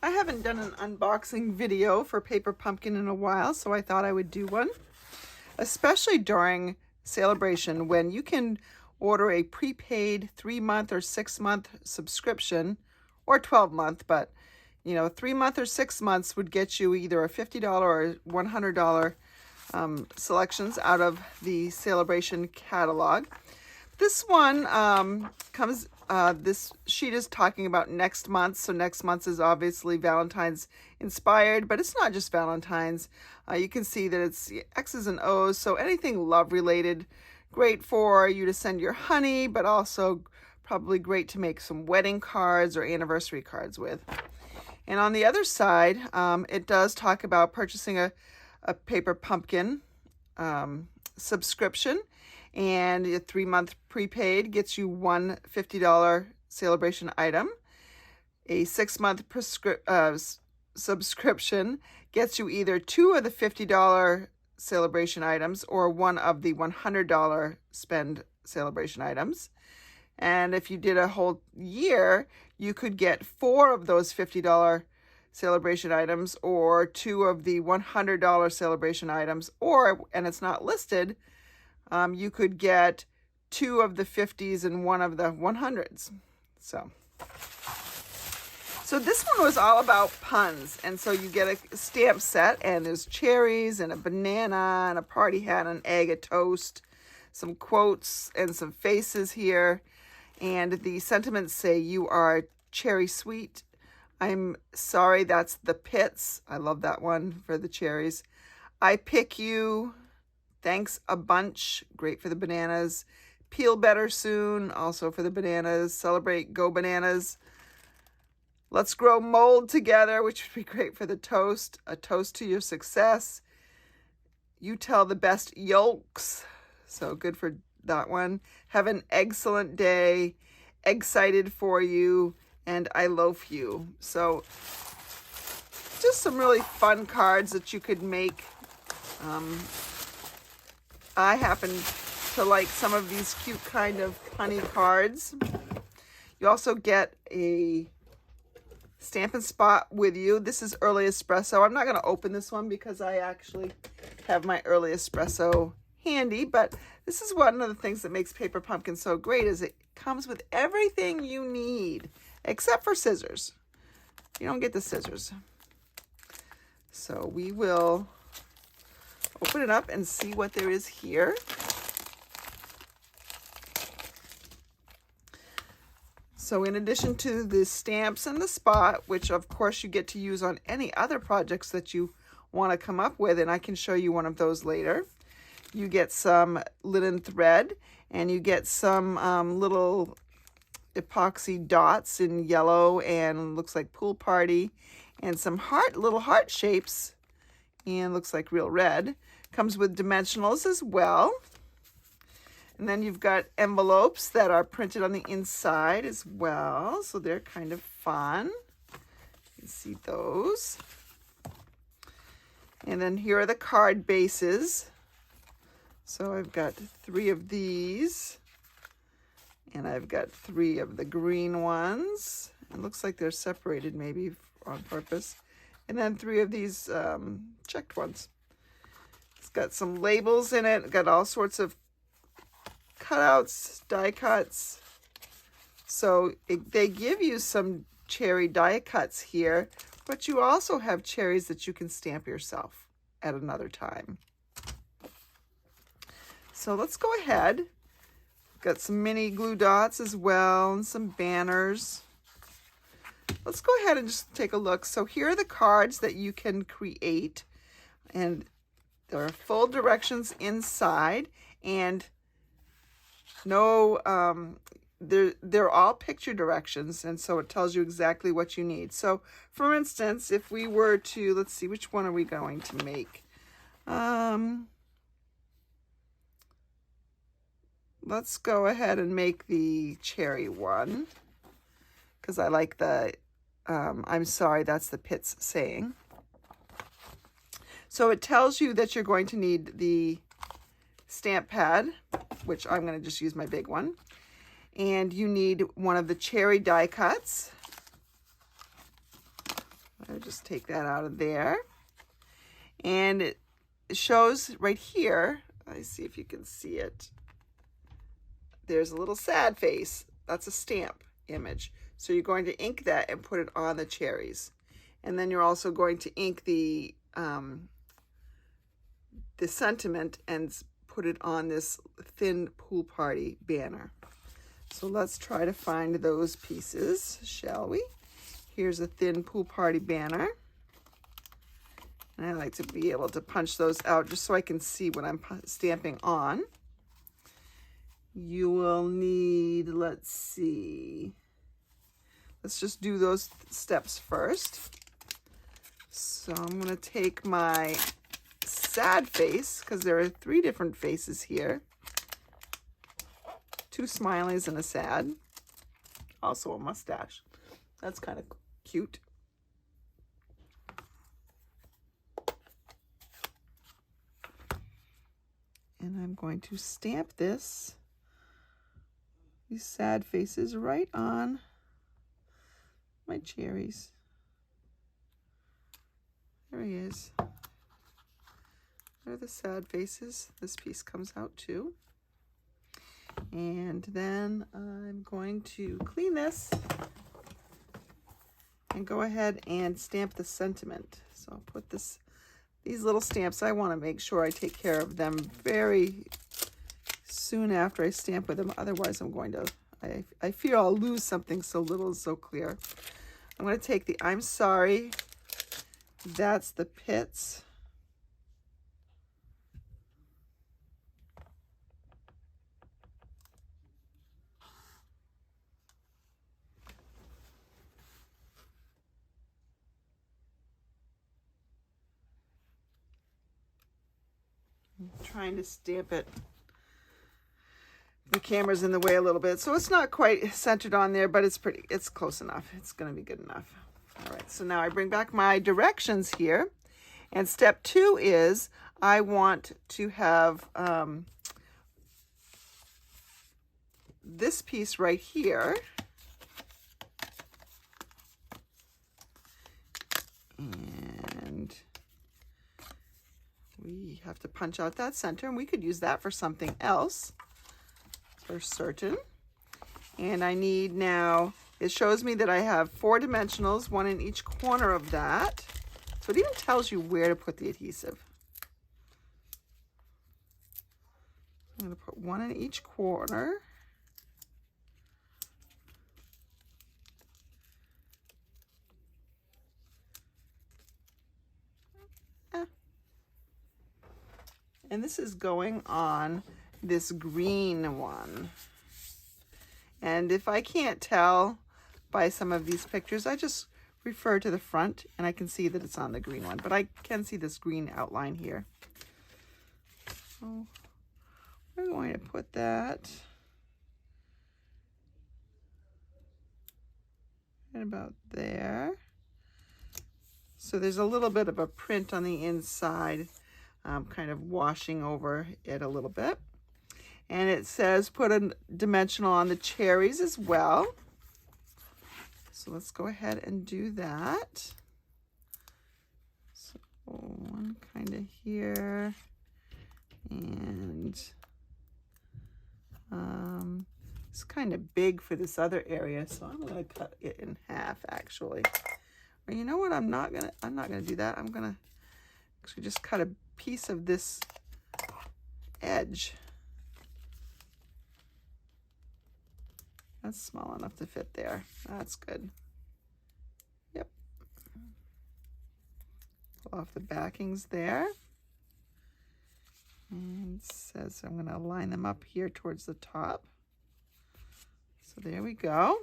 I haven't done an unboxing video for Paper Pumpkin in a while, so I thought I would do one, especially during celebration when you can order a prepaid 3-month or 6-month subscription, or 12-month, but 3-month or 6 months would get you either a $50 or $100 selections out of the celebration catalog. This one this sheet is talking about next month. So next month is obviously Valentine's inspired, but it's not just Valentine's. You can see that it's X's and O's. So anything love related, great for you to send your honey, but also probably great to make some wedding cards or anniversary cards with. And on the other side, it does talk about purchasing a Paper Pumpkin subscription, and a 3-month prepaid gets you one $50 celebration item. A 6-month subscription gets you either 2 of the $50 celebration items or 1 of the $100 spend celebration items. And if you did a whole year, you could get 4 of those $50 celebration items or 2 of the $100 celebration items, or, and it's not listed, you could get 2 of the 50s and 1 of the 100s. So this one was all about puns. And so you get a stamp set, and there's cherries and a banana and a party hat, an egg, a toast, some quotes and some faces here. And the sentiments say, "You are cherry sweet. I'm sorry, that's the pits." I love that one for the cherries. "I pick you. Thanks a bunch." Great for the bananas. "Peel better soon." Also for the bananas. "Celebrate, go bananas." "Let's grow mold together," which would be great for the toast. "A toast to your success." "You tell the best yolks." So good for that one. "Have an excellent day." "Excited for you." And "I loaf you." So just some really fun cards that you could make. I happen to like some of these cute kind of punny cards. You also get a Stampin' Spot with you. This is Early Espresso. I'm not going to open this one because I actually have my Early Espresso handy, but this is one of the things that makes Paper Pumpkin so great, is it comes with everything you need except for scissors. You don't get the scissors. So we will open it up and see what there is here. So in addition to the stamps and the spot, which of course you get to use on any other projects that you want to come up with, and I can show you one of those later, you get some linen thread, and you get some little epoxy dots in yellow and looks like pool party, and some little heart shapes, and looks like real red. Comes with dimensionals as well. And then you've got envelopes that are printed on the inside as well, so they're kind of fun. You can see those. And then here are the card bases. So I've got 3 of these, and I've got 3 of the green ones. It looks like they're separated maybe on purpose. And then 3 of these checked ones. It's got some labels in it. Got all sorts of cutouts, die cuts. So they give you some cherry die cuts here, but you also have cherries that you can stamp yourself at another time. So let's go ahead. Got some mini glue dots as well, and some banners. Let's go ahead and just take a look. So here are the cards that you can create, and there are full directions inside, and no, they're all picture directions, and so it tells you exactly what you need. So for instance, if we were to, let's see, which one are we going to make? Let's go ahead and make the cherry one, because I like the, I'm sorry, that's the pits saying. So it tells you that you're going to need the stamp pad, which I'm going to just use my big one. And you need one of the cherry die cuts. I'll just take that out of there. And it shows right here, let's see if you can see it. There's a little sad face. That's a stamp image. So you're going to ink that and put it on the cherries. And then you're also going to ink the sentiment and put it on this thin pool party banner. So let's try to find those pieces, shall we? Here's a thin pool party banner. And I like to be able to punch those out just so I can see what I'm stamping on. You will need, let's see. Let's just do those steps first. So I'm going to take my sad face, because there are 3 different faces here. 2 smileys and a sad. Also a mustache. That's kind of cute. And I'm going to stamp these sad faces right on my cherries. There he is. There are the sad faces. This piece comes out too. And then I'm going to clean this and go ahead and stamp the sentiment. So I'll put these little stamps, I want to make sure I take care of them very soon after I stamp with them. Otherwise, I'm going to, I fear I'll lose something so little and so clear. I'm going to take the I'm sorry. That's the pits. I'm trying to stamp it. The camera's in the way a little bit, so it's not quite centered on there, but it's close enough. It's going to be good enough. All right, so now I bring back my directions here. And step 2 is I want to have this piece right here. And we have to punch out that center, and we could use that for something else for certain. And I need now, it shows me that I have 4 dimensionals, 1 in each corner of that. So it even tells you where to put the adhesive. I'm going to put 1 in each corner. And this is going on this green one. And if I can't tell by some of these pictures, I just refer to the front and I can see that it's on the green one, but I can see this green outline here. So we're going to put that right about there. So there's a little bit of a print on the inside, kind of washing over it a little bit. And it says put a dimensional on the cherries as well. So let's go ahead and do that. So 1 kind of here, and it's kind of big for this other area, so I'm going to cut it in half actually. Or you know what? I'm not gonna do that. I'm gonna actually just cut a piece of this edge. That's small enough to fit there. That's good. Yep. Pull off the backings there. And it says I'm going to line them up here towards the top. So there we go.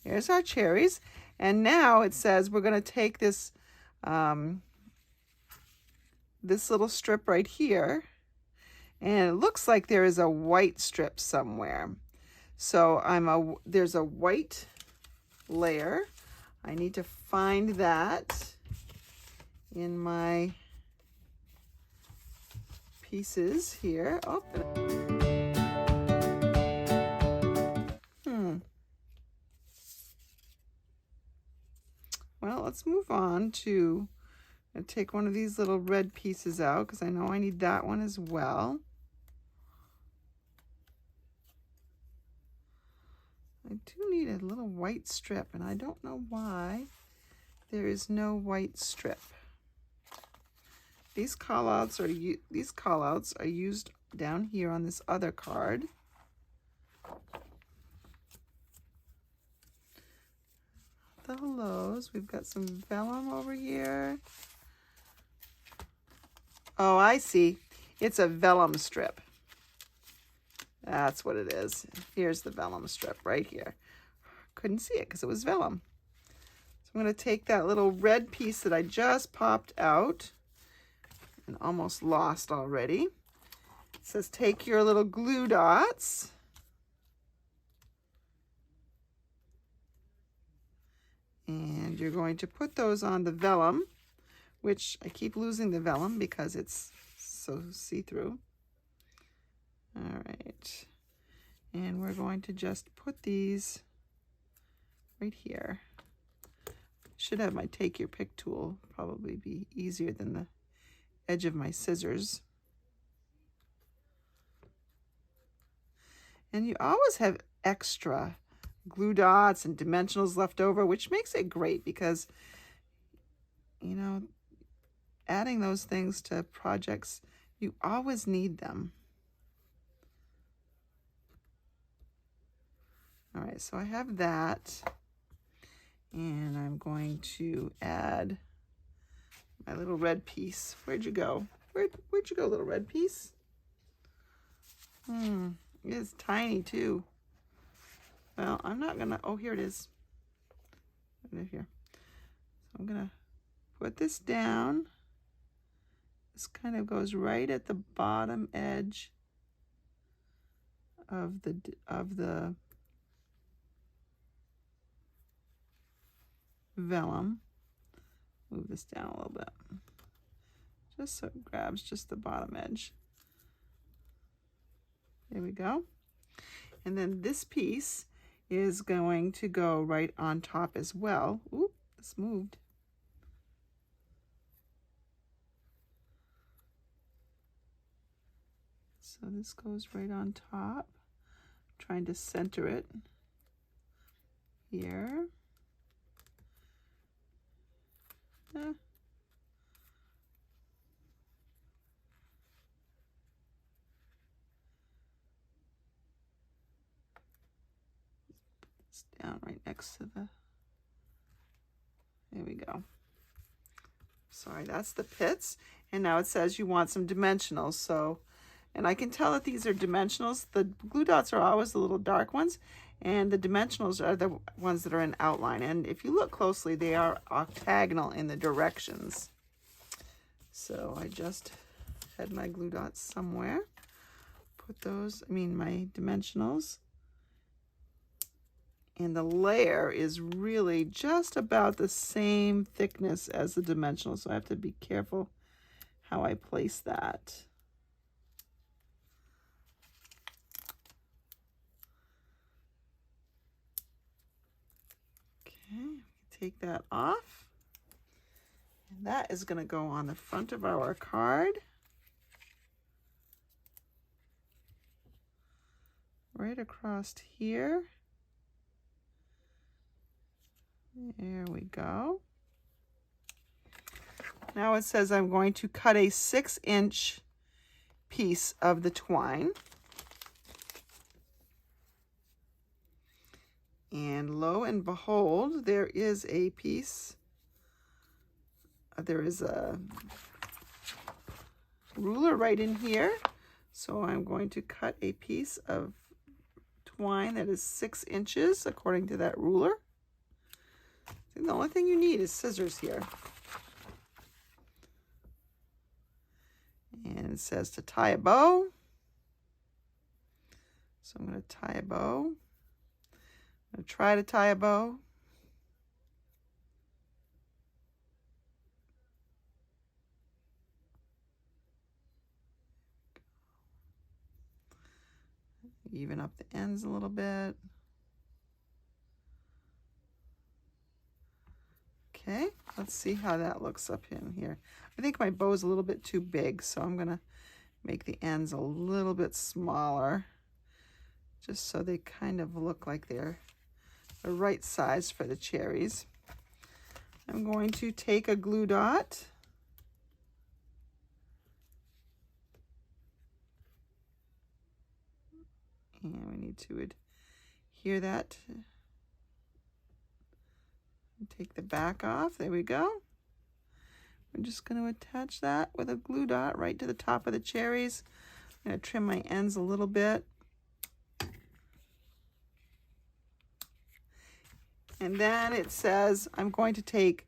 There's our cherries. And now it says we're going to take this this little strip right here, and it looks like there is a white strip somewhere. So there's a white layer. I need to find that in my pieces here. Oh. Well, let's move on to, I'm going to take one of these little red pieces out because I know I need that one as well. I do need a little white strip, and I don't know why there is no white strip. These callouts are used down here on this other card. The hellos. We've got some vellum over here. Oh, I see. It's a vellum strip. That's what it is. Here's the vellum strip right here. Couldn't see it because it was vellum. So I'm going to take that little red piece that I just popped out and almost lost already. It says take your little glue dots and you're going to put those on the vellum, which I keep losing the vellum because it's so see-through. All right, and we're going to just put these right here. Should have my take your pick tool, probably be easier than the edge of my scissors. And you always have extra glue dots and dimensionals left over, which makes it great because, you know, adding those things to projects, you always need them. All right, so I have that, and I'm going to add my little red piece. Where'd you go? Where'd you go, little red piece? It's tiny too. Well, I'm not gonna, oh, here it is. Right here. So I'm gonna put this down. This kind of goes right at the bottom edge of the vellum. Move this down a little bit, just so it grabs just the bottom edge. There we go. And then this piece is going to go right on top as well. Oop, this moved. So this goes right on top. I'm trying to center it here. It's down right next to the, there we go. Sorry, that's the pits. And now it says you want some dimensionals. So, and I can tell that these are dimensionals. The glue dots are always the little dark ones, and the dimensionals are the ones that are in outline. And if you look closely, they are octagonal in the directions. So I just had my glue dots somewhere. Put those, my dimensionals. And the layer is really just about the same thickness as the dimensional, so I have to be careful how I place that. Okay, take that off. And that is going to go on the front of our card. Right across here. There we go. Now it says I'm going to cut a 6-inch piece of the twine. And lo and behold, there is a piece. There is a ruler right in here. So I'm going to cut a piece of twine that is 6 inches according to that ruler. And the only thing you need is scissors here. And it says to tie a bow. So I'm going to tie a bow. I'm going to try to tie a bow. Even up the ends a little bit. Okay. Let's see how that looks up in here. I think my bow is a little bit too big, so I'm gonna make the ends a little bit smaller, just so they kind of look like they're the right size for the cherries. I'm going to take a glue dot and we need to adhere that. Take the back off. There we go. I'm just going to attach that with a glue dot right to the top of the cherries. I'm going to trim my ends a little bit. And then it says I'm going to take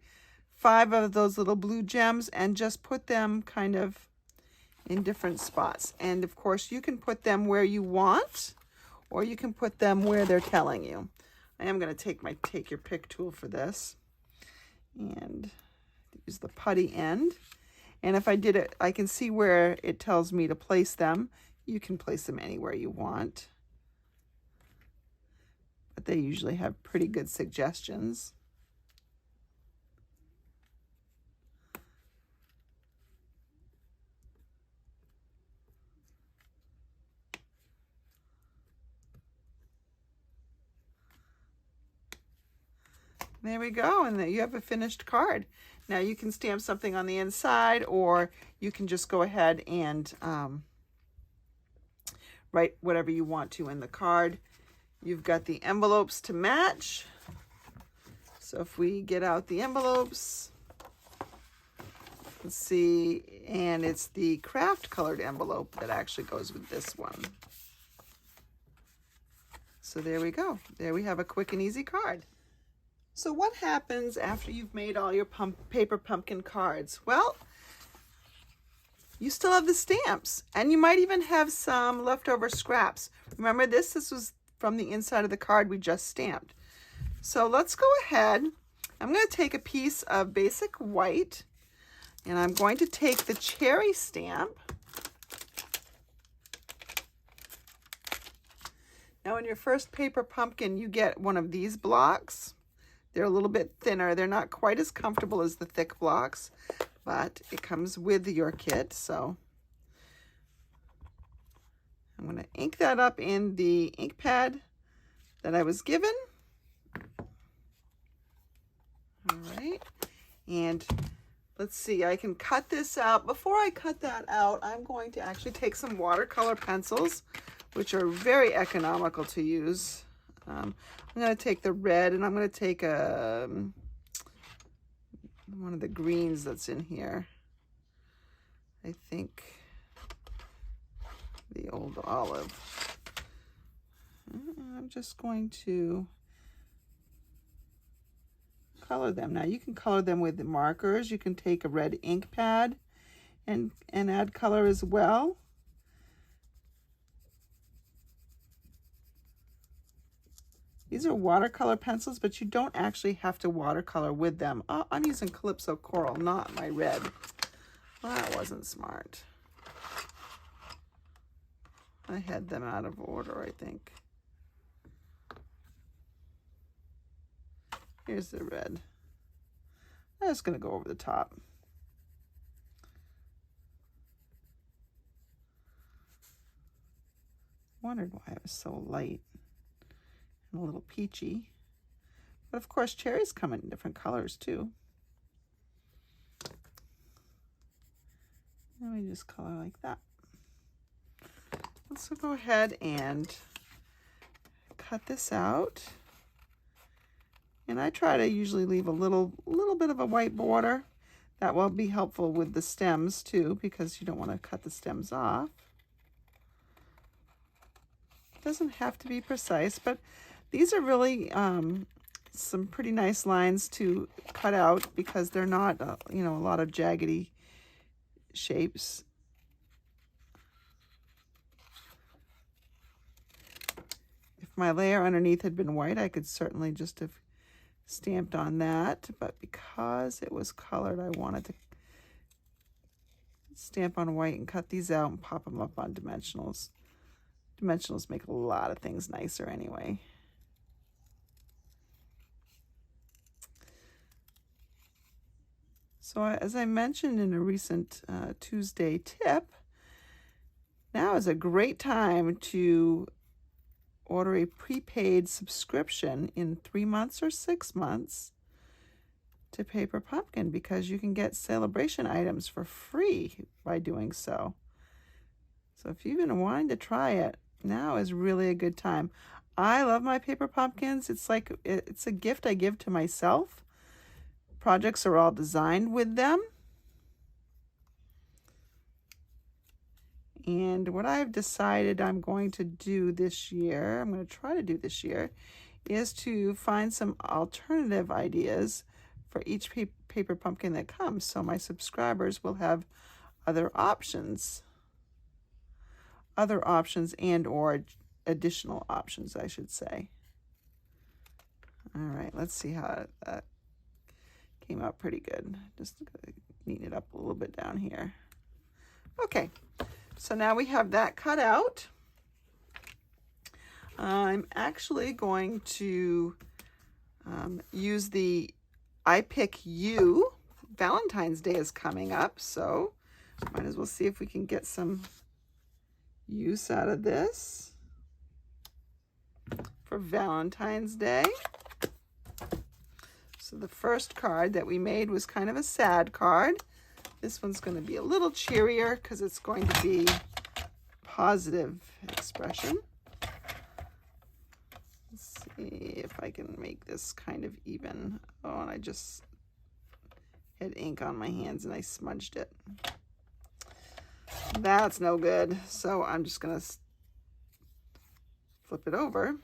5 of those little blue gems and just put them kind of in different spots. And of course you can put them where you want, or you can put them where they're telling you. I am going to take my take your pick tool for this and use the putty end. And if I did it, I can see where it tells me to place them. You can place them anywhere you want, but they usually have pretty good suggestions. There we go, and there you have a finished card. Now you can stamp something on the inside, or you can just go ahead and write whatever you want to in the card. You've got the envelopes to match. So if we get out the envelopes, let's see, and it's the craft colored envelope that actually goes with this one. So there we go. There we have a quick and easy card. So what happens after you've made all your paper pumpkin cards? Well, you still have the stamps, and you might even have some leftover scraps. Remember this was from the inside of the card we just stamped. So let's go ahead. I'm going to take a piece of basic white, and I'm going to take the cherry stamp. Now in your first paper pumpkin, you get one of these blocks. They're a little bit thinner. They're not quite as comfortable as the thick blocks, but it comes with your kit. So I'm going to ink that up in the ink pad that I was given. All right. And let's see, I can cut this out. Before I cut that out, I'm going to actually take some watercolor pencils, which are very economical to use. I'm going to take the red, and I'm going to take one of the greens that's in here. I think the old olive. I'm just going to color them. Now you can color them with the markers. You can take a red ink pad and add color as well. These are watercolor pencils, but you don't actually have to watercolor with them. Oh, I'm using Calypso Coral, not my red. Well, that wasn't smart. I had them out of order, I think. Here's the red. I'm just going to go over the top. Wondered why it was so light and a little peachy. But of course, cherries come in different colors too. Let me just color like that. Let's go ahead and cut this out. And I try to usually leave a little bit of a white border. That will be helpful with the stems too, because you don't want to cut the stems off. It doesn't have to be precise, but these are really some pretty nice lines to cut out because they're not, you know, a lot of jaggedy shapes. If my layer underneath had been white, I could certainly just have stamped on that, but because it was colored, I wanted to stamp on white and cut these out and pop them up on dimensionals. Dimensionals make a lot of things nicer anyway. So as I mentioned in a recent Tuesday tip, now is a great time to order a prepaid subscription in 3 months or 6 months to Paper Pumpkin, because you can get celebration items for free by doing so. So if you've been wanting to try it, now is really a good time. I love my Paper Pumpkins. It's like, it's a gift I give to myself. Projects are all designed with them. And what I've decided I'm going to do this year, I'm going to try to do this year, is to find some alternative ideas for each Paper Pumpkin that comes, so my subscribers will have other options and or additional options, I should say. All right, let's see how that came out. Pretty good. Just neaten it up a little bit down here. Okay, so now we have that cut out. I'm actually going to use the I Pick You. Valentine's Day is coming up, so might as well see if we can get some use out of this for Valentine's Day. So the first card that we made was kind of a sad card. This one's going to be a little cheerier because it's going to be positive expression. Let's see if I can make this kind of even. Oh, and I just had ink on my hands and I smudged it. That's no good. So I'm just going to flip it over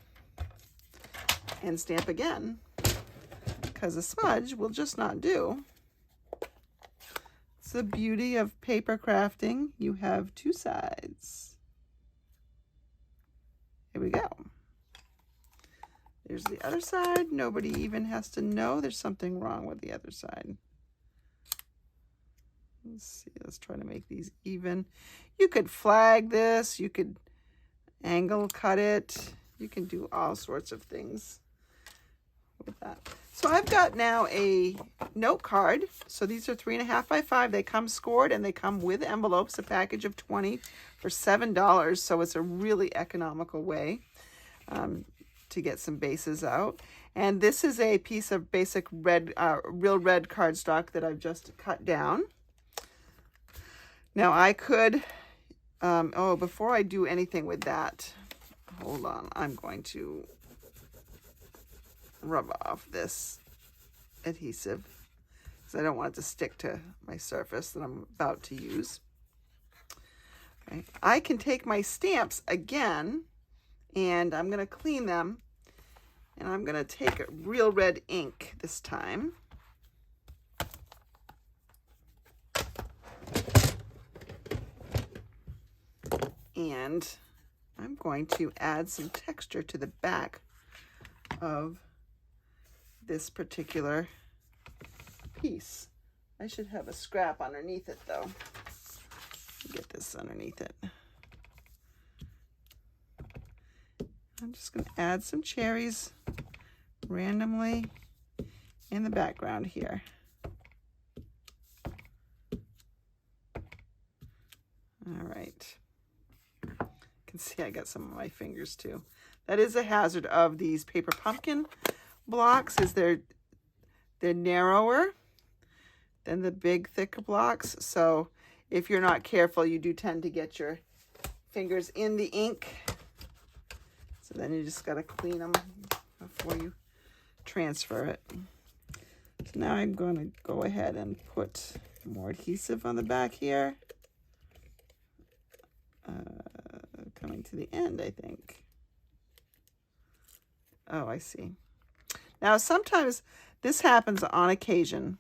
and stamp again, because a smudge will just not do. It's the beauty of paper crafting. You have two sides. Here we go. There's the other side. Nobody even has to know there's something wrong with the other side. Let's see, let's try to make these even. You could flag this, you could angle cut it, you can do all sorts of things with that. So I've got now a note card. So these are 3.5 by 5. They come scored and they come with envelopes, a package of 20 for $7. So it's a really economical way to get some bases out. And this is a piece of basic red, real red cardstock that I've just cut down. Now I could, before I do anything with that, hold on, I'm going to rub off this adhesive because I don't want it to stick to my surface that I'm about to use. Okay. I can take my stamps again and I'm going to clean them, and I'm going to take a real red ink this time. And I'm going to add some texture to the back of this particular piece. I should have a scrap underneath it though. Get this underneath it. I'm just going to add some cherries randomly in the background here. All right. See, I got some of my fingers too. That is a hazard of these Paper Pumpkin blocks, is they're narrower than the big thick blocks. So if you're not careful, you do tend to get your fingers in the ink. So then you just got to clean them before you transfer it. So now I'm going to go ahead and put more adhesive on the back here. Coming to the end, I think. Oh, I see. Now, sometimes this happens on occasion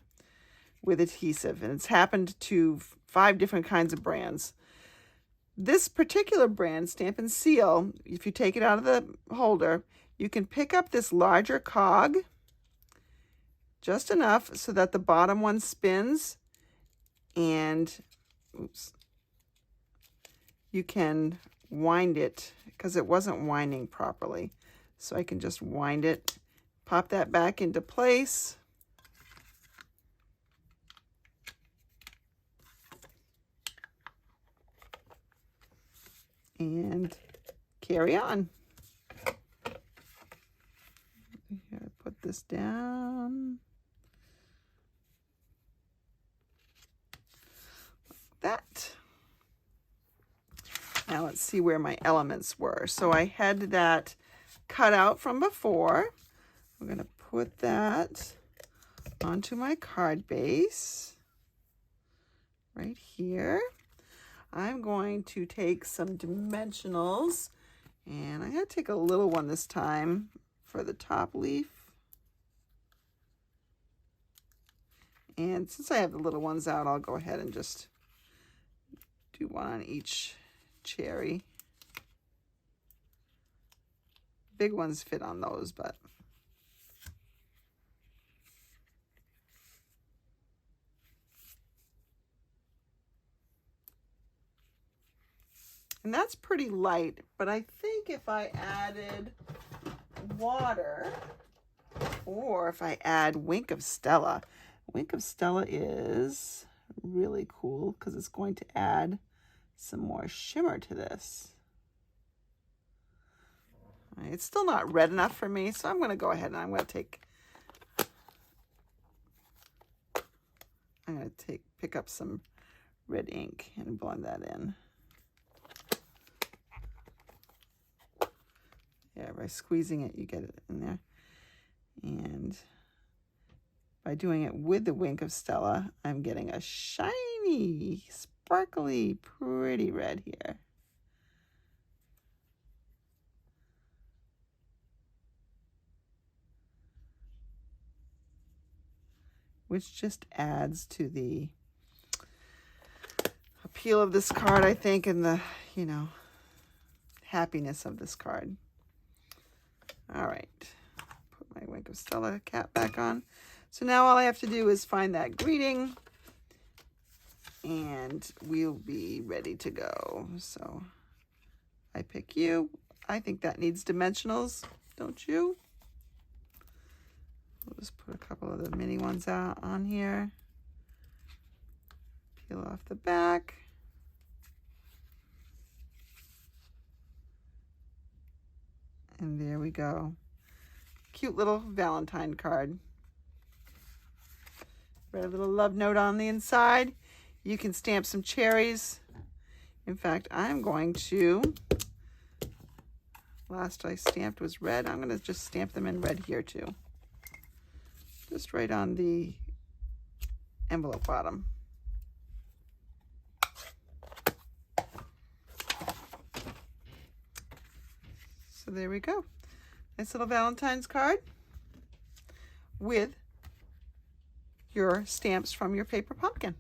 with adhesive, and it's happened to 5 different kinds of brands. This particular brand, Stamp and Seal, if you take it out of the holder, you can pick up this larger cog, just enough so that the bottom one spins, and you can wind it because it wasn't winding properly. So I can just wind it, pop that back into place. and carry on. Here, put this down. Like that. Now let's see where my elements were. So I had that cut out from before. I'm going to put that onto my card base right here. I'm going to take some dimensionals, and I'm going to take a little one this time for the top leaf. And since I have the little ones out, I'll go ahead and just do one on each cherry. Big ones fit on those, but and that's pretty light, but I think if I added water, or if I add Wink of Stella is really cool because it's going to add some more shimmer to this. All right, it's still not red enough for me, so I'm going to go ahead and I'm going to pick up some red ink and blend that in. Yeah, by squeezing it, you get it in there. And by doing it with the Wink of Stella, I'm getting a shiny, sparkly, pretty red here. Which just adds to the appeal of this card, I think, and the, happiness of this card. All right, put my Wink of Stella cap back on. So now all I have to do is find that greeting, and we'll be ready to go. So I pick you. I think that needs dimensionals, don't you? We'll just put a couple of the mini ones out on here. Peel off the back. And there we go. Cute little Valentine card. Write a little love note on the inside. You can stamp some cherries. In fact, I'm going to, last I stamped was red. I'm going to just stamp them in red here too. Just right on the envelope bottom. So there we go. Nice little Valentine's card with your stamps from your paper pumpkin.